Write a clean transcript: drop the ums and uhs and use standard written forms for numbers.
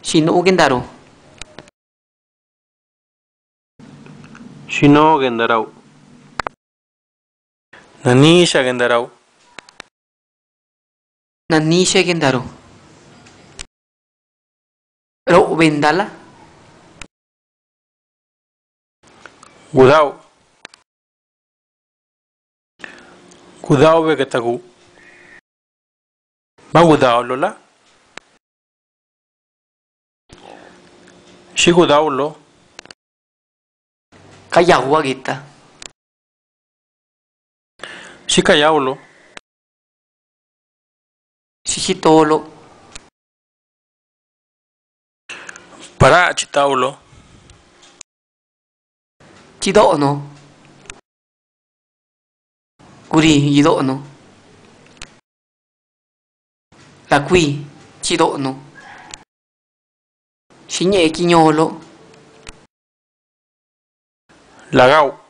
Shino Gendaro. Shino Gendarau. Nanisha Gendarau. Nanisha Gendaro. Ro Vendala. Gudau. Gudau Vegetagu. Ma Gudau Lola. Shi Gudau Lo. Kayawa Gita. Shi Kayau Lo. Shishitolo. Para Chitau Lo. Chidono. Guri Yidono. La qui Chidono. Shigne Kignolo. Lagau.